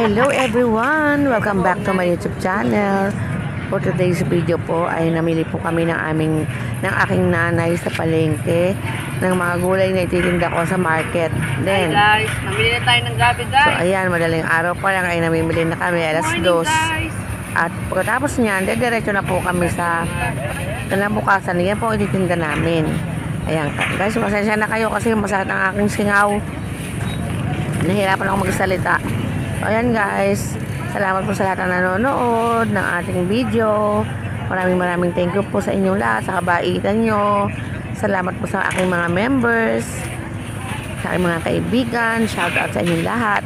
Hello everyone! Welcome back to my YouTube channel. For today's video po ay namili po kami ng aking nanay sa palengke ng mga gulay na ititinda ko sa market. Then, hi guys, namili na tayo ng gabi guys. So ayan, madaling araw pa lang ay namimili na kami, alas 2. At pagkatapos niyan, diretso na po kami sa kinabukasan. Yan po ang ititinda namin. Ayan guys, pasensya na kayo kasi masakit ang aking singaw. Nahirapan ako magsalita. So, ayan guys, salamat po sa lahat ng nanonood ng ating video. Maraming thank you po sa inyong lahat, sa kabaitan nyo. Salamat po sa aking mga members, sa aking mga kaibigan. Shout out sa inyong lahat.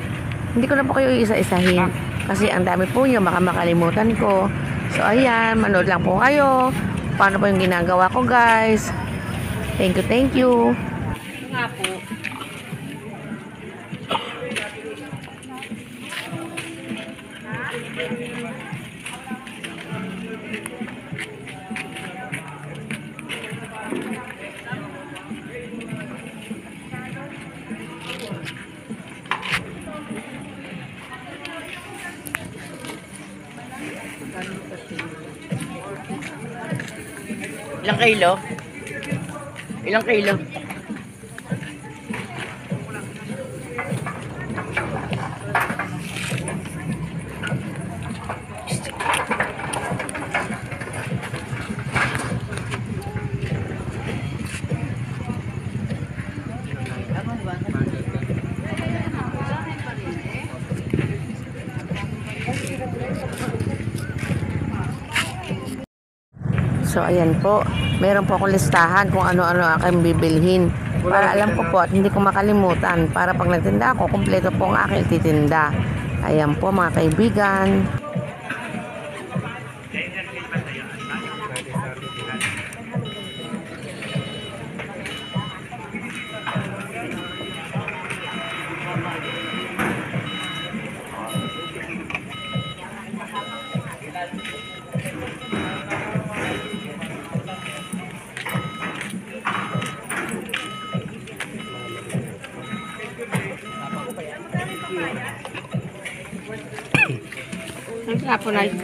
Hindi ko na po kayo isa-isahin kasi ang dami po nyo, baka makalimutan ko. So ayan, manood lang po kayo paano po yung ginagawa ko guys. Thank you. Nga po. Ilang kilo? Ilang kilo? So ayan po, meron po akong listahan kung ano-ano aking bibilhin para alam ko po at hindi ko makalimutan para pag nagtinda ako, kumpleto po ang aking titinda. Ayan po mga kaibigan. Ang sapo na yun.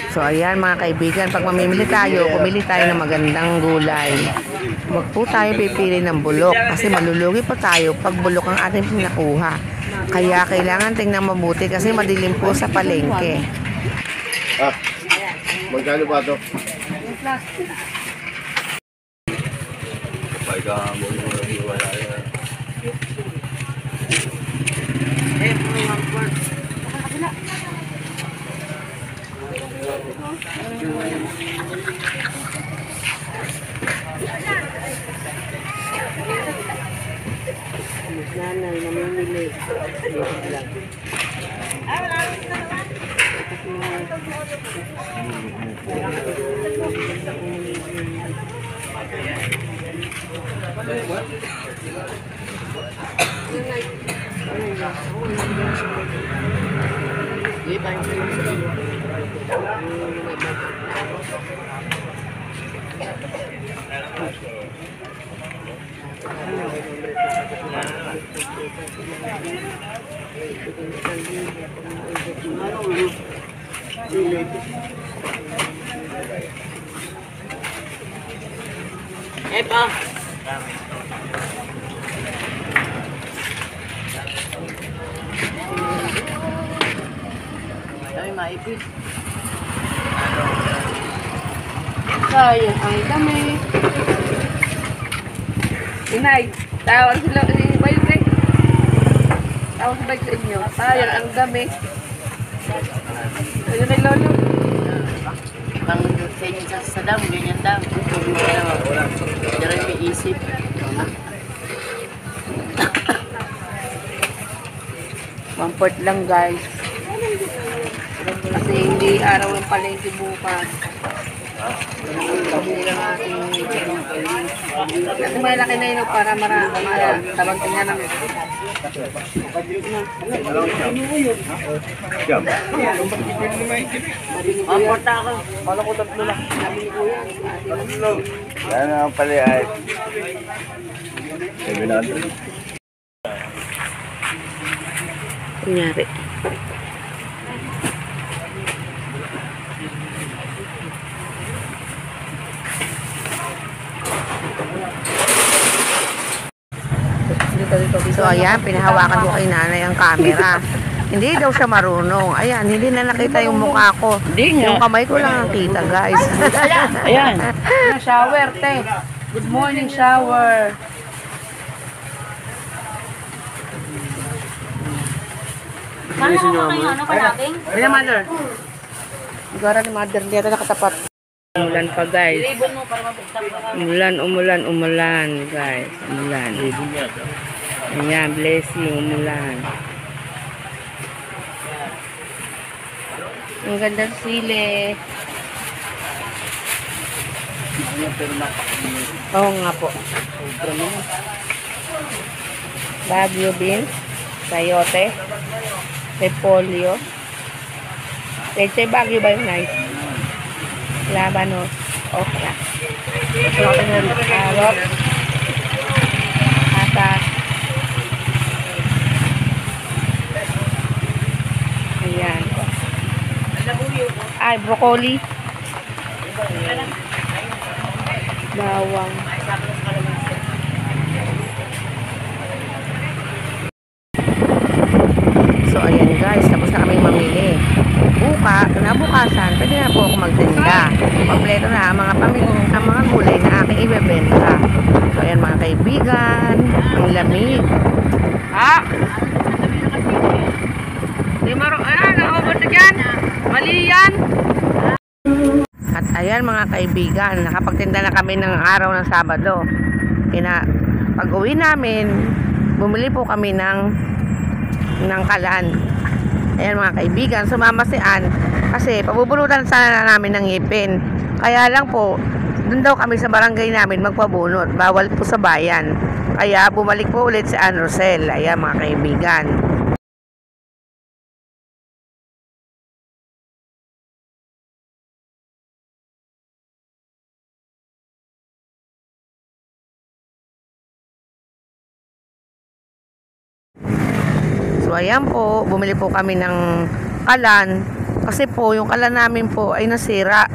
So ayan mga kaibigan, pag mamimili tayo, pumili tayo ng magandang gulay. Huwag po tayo pipili ng bulok kasi malulugi po tayo pag bulok ang ating pinakuha. Kaya kailangan tingnan mabuti kasi madilim po sa palengke. Magkano ba ito? Nanay, namimili. Epa. Ay, maipit. Sayang ang dami. Inay, tawag sila si Bayot eh. Tawag si Bayot sa inyo. Sayang ang dami. Ayun ay lolo. Pang sa inyo sa dam, ganyan dam. Diyan may isip. 1/4 lang guys. Kasi hindi araw ng palengke bukas. Hindi lang ating kasi malaki na yun para tabang tingnan ng Maporta ako. Kala ko tatlo lang. Yan ang pala ay. 700. Kunyari. So ayan, pinahawakan ko kay nanay ang camera. Hindi daw siya marunong. Ayan, hindi na nakita yung mukha ko. Hindi nga. Yung kamay ko lang ang kita, guys. Ayan. Shower, te. Good morning, shower. Bila mother. Sigara ni mother, hindi ata nakatapat. Umulan pa, guys. Umulan, guys. Umulan. Ayan, blessing, umulan. Ang ganda ng sili. Oo nga po. Baguio beans, sayote, repolyo. Leche Baguio ba yung nice? Labanos, okra. Carrot. Atas. Ayan. Ay, broccoli. Bawang. So, ayan guys. Tapos na kaming mamili. Kinabukasan, pwede na po ako magtinda. Kompleto na ang mga gulay na aking ibebenta. So, ayan mga kaibigan. Ang lamig. Di marong, nakabot na dyan. Mali yan. At ayan mga kaibigan, nakapagtinda na kami ng araw ng Sabado. Pag uwi namin, bumili po kami ng kalan. Ayan mga kaibigan, sumama si Ann kasi pabubunutan sana namin ng ngipin. Kaya lang po, dun daw kami sa barangay namin magpabunot. Bawal po sa bayan. Kaya bumalik po ulit si Ann Rosel. Ayan mga kaibigan. So ayan po, bumili po kami ng kalan kasi po yung kalan namin po ay nasira.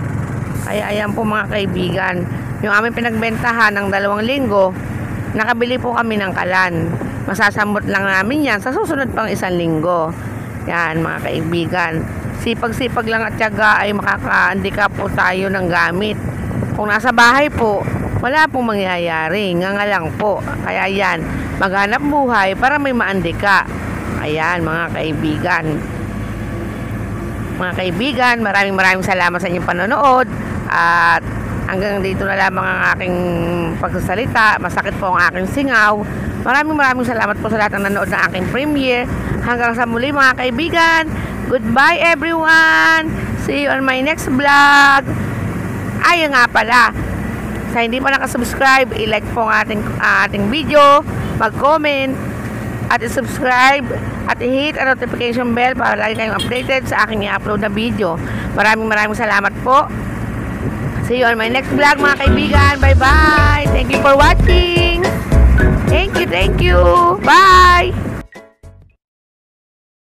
Kaya ayan po mga kaibigan, yung aming pinagbentahan ng 2 linggo, nakabili po kami ng kalan. Masasamot lang namin yan sa susunod pang 1 linggo. Yan mga kaibigan, sipag-sipag lang at tiyaga ay makaka-handicap po tayo ng gamit. Kung nasa bahay po, wala pong mangyayari, nga lang po. Kaya yan, maghanap buhay para may maandika. Ayan mga kaibigan. Mga kaibigan, maraming salamat sa inyong panonood. At hanggang dito na lamang ang aking pagsasalita. Masakit po ang aking singaw. Maraming salamat po sa lahat ng nanood ng aking premiere. Hanggang sa muli mga kaibigan. Goodbye everyone. See you on my next vlog. Ayun nga pala, sa hindi pa nakasubscribe, i-like po ang ating video, mag-comment, at i-subscribe, at i-hit ang notification bell para lagi kayong updated sa aking i-upload na video. Maraming salamat po. See you on my next vlog mga kaibigan. Bye bye. Thank you for watching. Thank you. Bye.